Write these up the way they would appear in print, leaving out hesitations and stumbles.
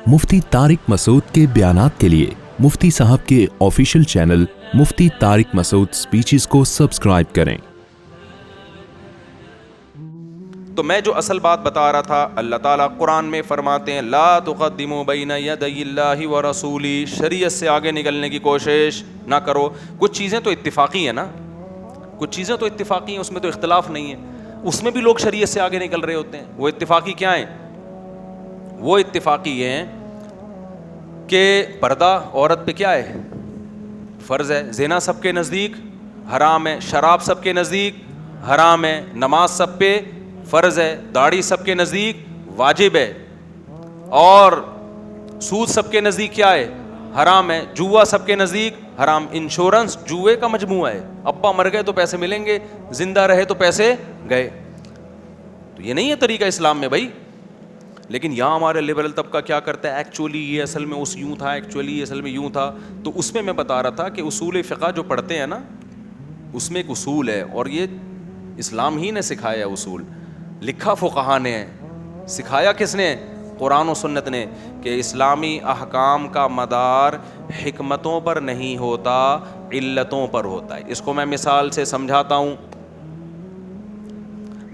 مفتی طارق مسعود کے بیانات کے لیے مفتی صاحب کے آفیشیل چینل مفتی طارق مسعود سپیچز کو سبسکرائب کریں۔ تو میں جو اصل بات بتا رہا تھا، اللہ تعالیٰ قرآن میں فرماتے ہیں لا تقدموا بین یدی اللہ ورسولہ، شریعت سے آگے نکلنے کی کوشش نہ کرو۔ کچھ چیزیں تو اتفاقی ہیں نا، کچھ چیزیں تو اتفاقی ہیں، اس میں تو اختلاف نہیں ہے، اس میں بھی لوگ شریعت سے آگے نکل رہے ہوتے ہیں۔ وہ اتفاقی کیا ہیں؟ وہ اتفاقی ہیں کہ پردہ عورت پہ کیا ہے؟ فرض ہے۔ زنا سب کے نزدیک حرام ہے، شراب سب کے نزدیک حرام ہے، نماز سب پہ فرض ہے، داڑھی سب کے نزدیک واجب ہے، اور سود سب کے نزدیک کیا ہے؟ حرام ہے، جوا سب کے نزدیک حرام۔ انشورنس جوئے کا مجموعہ ہے، ابا مر گئے تو پیسے ملیں گے، زندہ رہے تو پیسے گئے۔ تو یہ نہیں ہے طریقہ اسلام میں بھائی۔ لیکن یہاں ہمارے لبرل طبقہ کیا کرتا ہے، ایکچولی یہ اصل میں اس یوں تھا، ایکچولی یہ اصل میں یوں تھا۔ تو اس میں بتا رہا تھا کہ اصول فقہ جو پڑھتے ہیں نا، اس میں ایک اصول ہے، اور یہ اسلام ہی نے سکھایا اصول، لکھا فقہا نے ہے، سکھایا کس نے؟ قرآن و سنت نے، کہ اسلامی احکام کا مدار حکمتوں پر نہیں ہوتا، علتوں پر ہوتا ہے۔ اس کو میں مثال سے سمجھاتا ہوں۔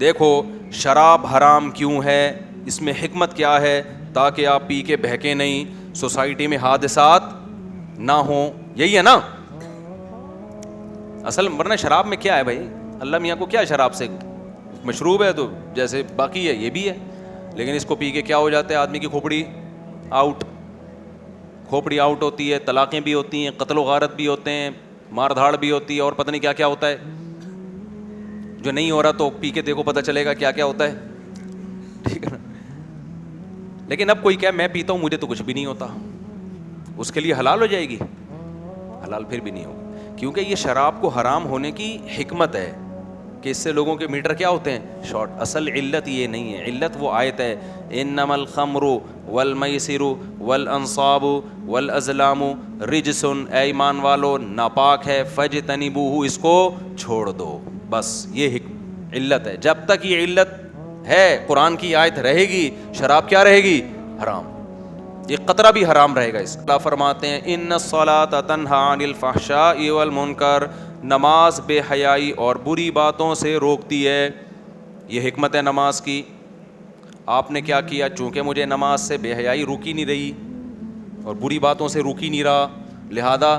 دیکھو شراب حرام کیوں ہے، اس میں حکمت کیا ہے؟ تاکہ آپ پی کے بہکے نہیں، سوسائٹی میں حادثات نہ ہوں، یہی ہے نا اصل۔ ورنہ شراب میں کیا ہے بھائی؟ اللہ میاں کو کیا شراب سے؟ مشروب ہے تو جیسے باقی ہے یہ بھی ہے، لیکن اس کو پی کے کیا ہو جاتا ہے آدمی کی کھوپڑی آؤٹ، کھوپڑی آؤٹ ہوتی ہے، طلاقیں بھی ہوتی ہیں، قتل و غارت بھی ہوتے ہیں، مار دھاڑ بھی ہوتی ہے، اور پتہ نہیں کیا کیا ہوتا ہے۔ جو نہیں ہو رہا تو پی کے دیکھو پتہ چلے گا کیا کیا ہوتا ہے، ٹھیک ہے نا۔ لیکن اب کوئی کہے میں پیتا ہوں مجھے تو کچھ بھی نہیں ہوتا، اس کے لیے حلال ہو جائے گی؟ حلال پھر بھی نہیں ہوگا، کیونکہ یہ شراب کو حرام ہونے کی حکمت ہے کہ اس سے لوگوں کے میٹر کیا ہوتے ہیں؟ شارٹ۔ اصل علت یہ نہیں ہے، علت وہ آیت ہے انما الخمر والمیسر والانصاب والازلام رجس، اے ایمان والو ناپاک ہے، فاجتنبوہ، اس کو چھوڑ دو، بس یہ علت ہے۔ جب تک یہ علت ہے، قرآن کی آیت رہے گی، شراب کیا رہے گی؟ حرام، ایک قطرہ بھی حرام رہے گا۔ اس اللہ فرماتے ہیں ان الصلاۃ تنہی عن الفحشاء والمنکر، نماز بے حیائی اور بری باتوں سے روکتی ہے۔ یہ حکمت ہے نماز کی۔ آپ نے کیا کیا؟ چونکہ مجھے نماز سے بے حیائی روکی نہیں رہی اور بری باتوں سے روکی نہیں رہا، لہذا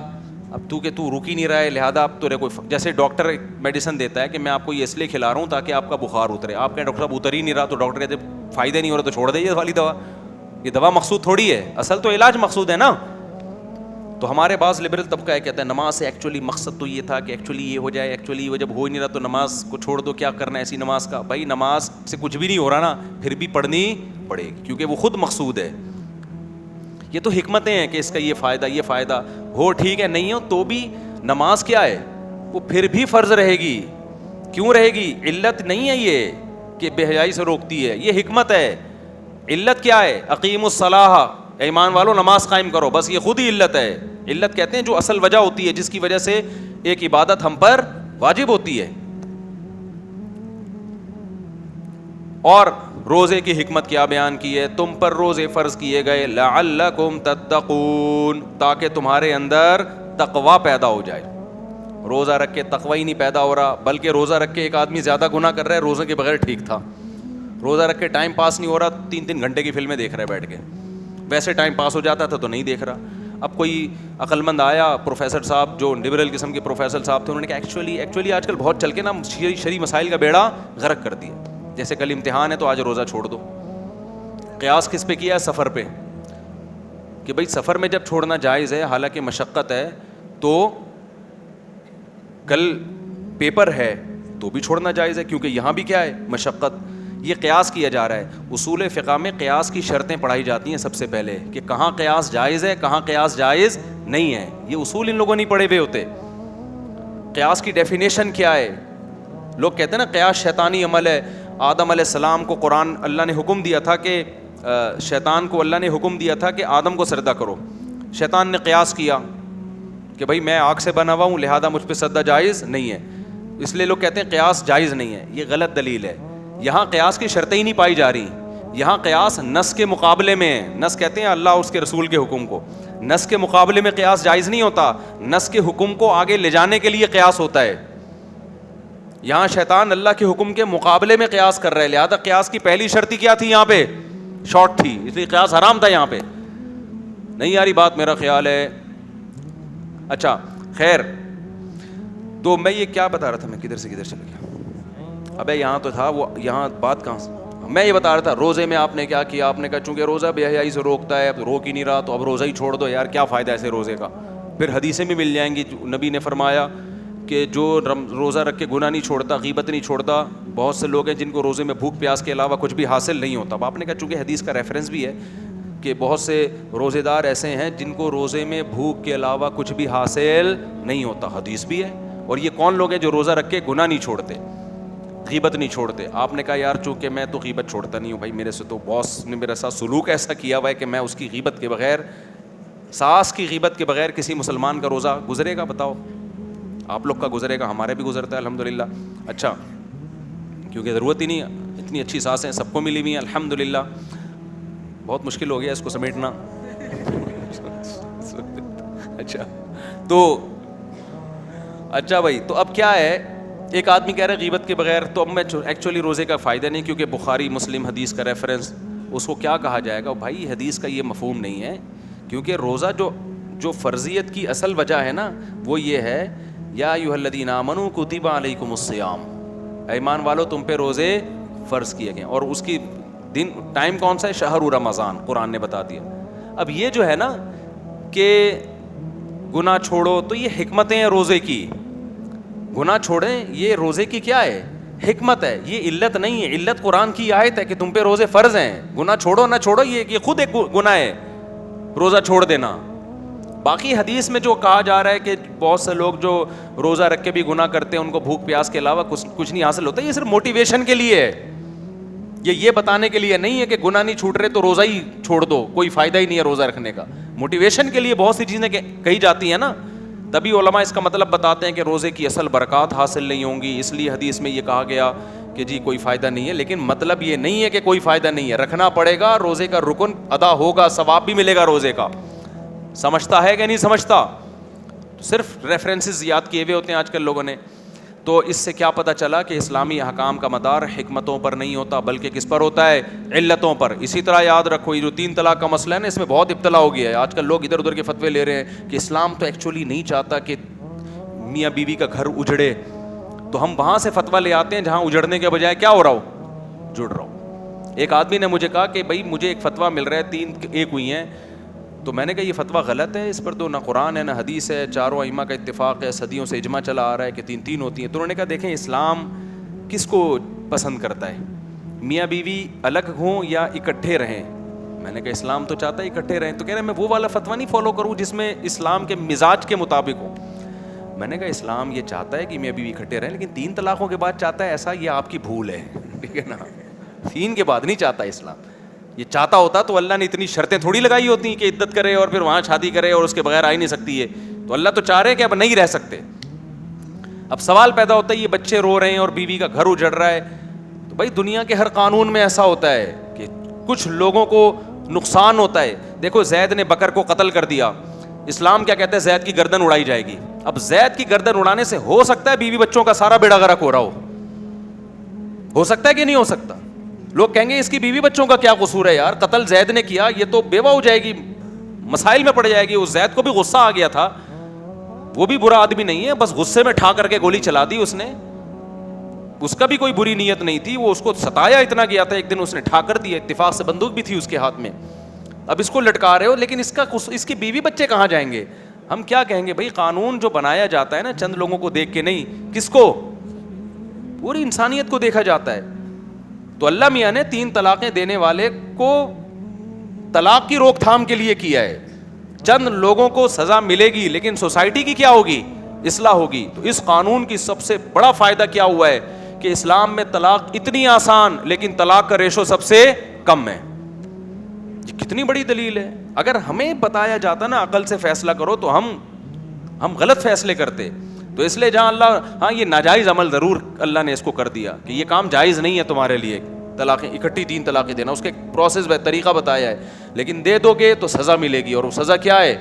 اب تو روکی نہیں رہا ہے، لہذا اب تو کوئی جیسے ڈاکٹر ایک میڈیسن دیتا ہے کہ میں آپ کو یہ اس لیے کھلا رہا ہوں تاکہ آپ کا بخار اترے، آپ کہیں ڈاکٹر صاحب اتر ہی نہیں رہا، تو ڈاکٹر کہتے فائدہ نہیں ہو رہا تو چھوڑ دے یہ والی دوا۔ یہ دوا مقصود تھوڑی ہے، اصل تو علاج مقصود ہے نا۔ تو ہمارے بعض لبرل طبقہ ہے کہتا ہے نماز سے ایکچولی مقصد تو یہ تھا کہ ایکچولی یہ ہو جائے، ایکچولی یہ جب ہو ہی نہیں رہا تو نماز کو چھوڑ دو، کیا کرنا ہے ایسی نماز کا؟ بھائی نماز سے کچھ بھی نہیں ہو رہا نا، پھر بھی پڑھنی پڑے گی، کیونکہ وہ خود مقصود ہے۔ یہ تو حکمتیں ہیں کہ اس کا یہ فائدہ ہو، ٹھیک ہے، نہیں ہو تو بھی نماز کیا ہے؟ وہ پھر بھی فرض رہے گی۔ کیوں رہے گی؟ علت نہیں ہے یہ کہ بے حیائی سے روکتی ہے، یہ حکمت ہے۔ علت کیا ہے؟ اقیموا الصلاۃ، اے ایمان والو نماز قائم کرو، بس یہ خود ہی علت ہے۔ علت کہتے ہیں جو اصل وجہ ہوتی ہے، جس کی وجہ سے ایک عبادت ہم پر واجب ہوتی ہے۔ اور روزے کی حکمت کیا بیان کی ہے؟ تم پر روزے فرض کیے گئے لعلکم تتقون، تاکہ تمہارے اندر تقوی پیدا ہو جائے۔ روزہ رکھ کے تقوی ہی نہیں پیدا ہو رہا، بلکہ روزہ رکھ کے ایک آدمی زیادہ گناہ کر رہا ہے، روزے کے بغیر ٹھیک تھا۔ روزہ رکھ کے ٹائم پاس نہیں ہو رہا، 3 گھنٹے کی فلمیں دیکھ رہا ہے بیٹھ کے، ویسے ٹائم پاس ہو جاتا تھا تو نہیں دیکھ رہا۔ اب کوئی عقل مند آیا، پروفیسر صاحب جو لبرل قسم کے پروفیسر صاحب تھے، انہوں نے کہا ایکچولی آج کل بہت چل کے نا شرعی مسائل کا بیڑا غرق کر دیا، جیسے کل امتحان ہے تو آج روزہ چھوڑ دو۔ قیاس کس پہ کیا ہے؟ سفر پہ، کہ بھائی سفر میں جب چھوڑنا جائز ہے، حالانکہ مشقت ہے، تو کل پیپر ہے تو بھی چھوڑنا جائز ہے، کیونکہ یہاں بھی کیا ہے؟ مشقت۔ یہ قیاس کیا جا رہا ہے۔ اصول فقہ میں قیاس کی شرطیں پڑھائی جاتی ہیں سب سے پہلے، کہ کہاں قیاس جائز ہے، کہاں قیاس جائز نہیں ہے۔ یہ اصول ان لوگوں نہیں پڑھے ہوئے ہوتے۔ قیاس کی ڈیفینیشن کیا ہے؟ لوگ کہتے ہیں نا قیاس شیطانی عمل ہے۔ آدم علیہ السلام کو قرآن اللہ نے حکم دیا تھا کہ شیطان کو اللہ نے حکم دیا تھا کہ آدم کو سجدہ کرو، شیطان نے قیاس کیا کہ بھائی میں آگ سے بنا ہوا ہوں لہذا مجھ پہ سجدہ جائز نہیں ہے، اس لیے لوگ کہتے ہیں قیاس جائز نہیں ہے۔ یہ غلط دلیل ہے۔ یہاں قیاس کی شرطیں ہی نہیں پائی جا رہی، یہاں قیاس نص کے مقابلے میں ہے. نص کہتے ہیں اللہ اور اس کے رسول کے حکم کو, نص کے مقابلے میں قیاس جائز نہیں ہوتا, نص کے حکم کو آگے لے جانے کے لیے قیاس ہوتا ہے. یہاں شیطان اللہ کے حکم کے مقابلے میں قیاس کر رہے ہیں, لہذا قیاس کی پہلی شرط کیا تھی, یہاں پہ شارٹ تھی, اس لیے قیاس حرام تھا. یہاں پہ نہیں آ رہی بات, میرا خیال ہے. اچھا خیر, تو میں یہ کیا بتا رہا تھا, میں کدھر سے کدھر چلا گیا, ابے یہاں تو تھا وہ, یہاں بات کہاں سے, میں یہ بتا رہا تھا روزے میں آپ نے کیا کیا, آپ نے کہا چونکہ روزہ بے حیائی سے روکتا ہے, اب روک ہی نہیں رہا تو اب روزہ ہی چھوڑ دو یار, کیا فائدہ ایسے روزے کا. پھر حدیثیں بھی مل جائیں گی, نبی نے فرمایا کہ جو روزہ رکھ کے گناہ نہیں چھوڑتا, غیبت نہیں چھوڑتا, بہت سے لوگ ہیں جن کو روزے میں بھوک پیاس کے علاوہ کچھ بھی حاصل نہیں ہوتا. اب آپ نے کہا چونکہ حدیث کا ریفرنس بھی ہے کہ بہت سے روزے دار ایسے ہیں جن کو روزے میں بھوک کے علاوہ کچھ بھی حاصل نہیں ہوتا, حدیث بھی ہے. اور یہ کون لوگ ہیں جو روزہ رکھ کے گناہ نہیں چھوڑتے, غیبت نہیں چھوڑتے. آپ نے کہا یار چونکہ میں تو غیبت چھوڑتا نہیں ہوں بھائی, میرے سے تو باس نے میرے ساتھ سلوک ایسا کیا ہوا ہے کہ میں اس کی غیبت کے بغیر, ساس کی غیبت کے بغیر کسی مسلمان کا روزہ گزرے گا؟ بتاؤ, آپ لوگ کا گزرے گا, ہمارے بھی گزرتا ہے الحمدللہ. اچھا, کیونکہ ضرورت ہی نہیں, اتنی اچھی سانسیں سب کو ملی ہوئی ہیں الحمدللہ. بہت مشکل ہو گیا اس کو سمیٹنا. اچھا تو اچھا بھائی, تو اب کیا ہے, ایک آدمی کہہ رہا ہے غیبت کے بغیر, تو اب میں ایکچولی روزے کا فائدہ نہیں, کیونکہ بخاری مسلم حدیث کا ریفرنس, اس کو کیا کہا جائے گا بھائی, حدیث کا یہ مفہوم نہیں ہے. کیونکہ روزہ جو فرضیت کی اصل وجہ ہے نا, وہ یہ ہے یا ایھا الذین آمنوا کتب علیکم الصیام, ایمان والو تم پہ روزے فرض کیے گئے, اور اس کی دن ٹائم کون سا ہے, شہر رمضان, قرآن نے بتا دیا. اب یہ جو ہے نا کہ گناہ چھوڑو, تو یہ حکمتیں ہیں روزے کی, گناہ چھوڑیں یہ روزے کی کیا ہے, حکمت ہے, یہ علت نہیں ہے. علت قرآن کی آیت ہے کہ تم پہ روزے فرض ہیں, گناہ چھوڑو نہ چھوڑو یہ خود ایک گناہ ہے روزہ چھوڑ دینا. باقی حدیث میں جو کہا جا رہا ہے کہ بہت سے لوگ جو روزہ رکھ کے بھی گناہ کرتے ہیں, ان کو بھوک پیاس کے علاوہ کچھ نہیں حاصل ہوتا, یہ صرف موٹیویشن کے لیے ہے. یہ بتانے کے لیے نہیں ہے کہ گناہ نہیں چھوٹ رہے تو روزہ ہی چھوڑ دو, کوئی فائدہ ہی نہیں ہے روزہ رکھنے کا. موٹیویشن کے لیے بہت سی چیزیں کہی جاتی ہیں نا, تبھی علماء اس کا مطلب بتاتے ہیں کہ روزے کی اصل برکات حاصل نہیں ہوں گی, اس لیے حدیث میں یہ کہا گیا کہ جی کوئی فائدہ نہیں ہے. لیکن مطلب یہ نہیں ہے کہ کوئی فائدہ نہیں ہے, رکھنا پڑے گا, روزے کا رکن ادا ہوگا, ثواب بھی ملے گا روزے کا. سمجھتا ہے کہ نہیں سمجھتا؟ صرف ریفرنسز یاد کیے ہوئے ہوتے ہیں آج کل لوگوں نے. تو اس سے کیا پتہ چلا کہ اسلامی احکام کا مدار حکمتوں پر نہیں ہوتا بلکہ کس پر ہوتا ہے, علتوں پر. اسی طرح یاد رکھو, یہ جو 3 طلاق کا مسئلہ ہے نا, اس میں بہت ابتلا ہو گیا ہے. آج کل لوگ ادھر ادھر کے فتوے لے رہے ہیں کہ اسلام تو ایکچولی نہیں چاہتا کہ میاں بیوی کا گھر اجڑے, تو ہم وہاں سے فتویٰ لے آتے ہیں جہاں اجڑنے کے بجائے کیا ہو رہا ہو, جڑ رہا ہو. ایک آدمی نے مجھے کہا کہ بھائی مجھے ایک فتویٰ مل رہا ہے 3 ایک ہوئی ہیں, تو میں نے کہا یہ فتویٰ غلط ہے, اس پر تو نہ قرآن ہے نہ حدیث ہے, چاروں ائمہ کا اتفاق ہے, صدیوں سے اجماع چلا آ رہا ہے کہ 3 ہوتی ہیں. تو انہوں نے کہا دیکھیں اسلام کس کو پسند کرتا ہے, میاں بیوی الگ ہوں یا اکٹھے رہیں؟ میں نے کہا اسلام تو چاہتا ہے اکٹھے رہیں. تو کہہ رہے ہیں میں وہ والا فتویٰ نہیں فالو کروں جس میں اسلام کے مزاج کے مطابق ہو. میں نے کہا اسلام یہ چاہتا ہے کہ میاں بیوی اکٹھے رہیں, لیکن 3 طلاقوں کے بعد چاہتا ہے ایسا, یہ آپ کی بھول ہے, ٹھیک ہے نا. 3 کے بعد نہیں چاہتا اسلام. یہ چاہتا ہوتا تو اللہ نے اتنی شرطیں تھوڑی لگائی ہوتی کہ عدت کرے اور پھر وہاں شادی کرے اور اس کے بغیر آ ہی نہیں سکتی ہے. تو اللہ تو چاہ رہے کہ اب نہیں رہ سکتے. اب سوال پیدا ہوتا ہے یہ بچے رو رہے ہیں اور بیوی کا گھر اجڑ رہا ہے, تو بھائی دنیا کے ہر قانون میں ایسا ہوتا ہے کہ کچھ لوگوں کو نقصان ہوتا ہے. دیکھو زید نے بکر کو قتل کر دیا, اسلام کیا کہتا ہے, زید کی گردن اڑائی جائے گی. اب زید کی گردن اڑانے سے ہو سکتا ہے بیوی بچوں کا سارا بیڑا غرق ہو رہا ہو سکتا ہے کہ نہیں ہو سکتا؟ لوگ کہیں گے اس کی بیوی بچوں کا کیا قصور ہے یار, قتل زید نے کیا, یہ تو بیوہ ہو جائے گی, مسائل میں پڑ جائے گی. اس زید کو بھی غصہ آ گیا تھا, وہ بھی برا آدمی نہیں ہے, بس غصے میں ٹھا کر کے گولی چلا دی اس نے, اس کا بھی کوئی بری نیت نہیں تھی, وہ اس کو ستایا اتنا گیا تھا, ایک دن اس نے ٹھا کر دیا, اتفاق سے بندوق بھی تھی اس کے ہاتھ میں. اب اس کو لٹکا رہے ہو, لیکن اس کی بیوی بچے کہاں جائیں گے؟ ہم کیا کہیں گے بھائی قانون جو بنایا جاتا ہے نا چند لوگوں کو دیکھ کے نہیں, کس کو, پوری انسانیت کو دیکھا جاتا ہے. تو اللہ میاں نے 3 طلاقیں دینے والے کو طلاق کی روک تھام کے لیے کیا ہے. چند لوگوں کو سزا ملے گی لیکن سوسائٹی کی کیا ہوگی, اصلاح ہوگی. تو اس قانون کی سب سے بڑا فائدہ کیا ہوا ہے کہ اسلام میں طلاق اتنی آسان لیکن طلاق کا ریشو سب سے کم ہے. یہ کتنی بڑی دلیل ہے. اگر ہمیں بتایا جاتا نا عقل سے فیصلہ کرو تو ہم غلط فیصلے کرتے. تو اس لیے جہاں اللہ, ہاں یہ ناجائز عمل ضرور اللہ نے اس کو کر دیا کہ یہ کام جائز نہیں ہے تمہارے لیے, طلاقیں اکٹھی 3 طلاقیں دینا, اس کا ایک پروسیس طریقہ بتایا ہے, لیکن دے دو گے تو سزا ملے گی, اور وہ سزا کیا ہے؟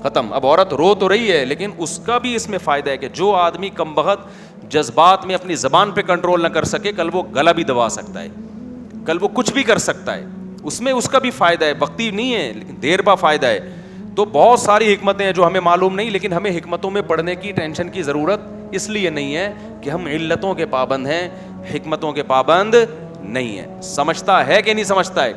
ختم. اب عورت رو تو رہی ہے, لیکن اس کا بھی اس میں فائدہ ہے کہ جو آدمی کم بخت جذبات میں اپنی زبان پہ کنٹرول نہ کر سکے, کل وہ گلا بھی دبا سکتا ہے, کل وہ کچھ بھی کر سکتا ہے, اس میں اس کا بھی فائدہ ہے, وقتی نہیں ہے لیکن دیر پا فائدہ ہے. تو بہت ساری حکمتیں ہیں جو ہمیں معلوم نہیں, لیکن ہمیں حکمتوں میں پڑھنے کی ٹینشن کی ضرورت اس لیے نہیں ہے کہ ہم علتوں کے پابند ہیں, حکمتوں کے پابند نہیں ہیں. سمجھتا ہے کہ نہیں سمجھتا ہے؟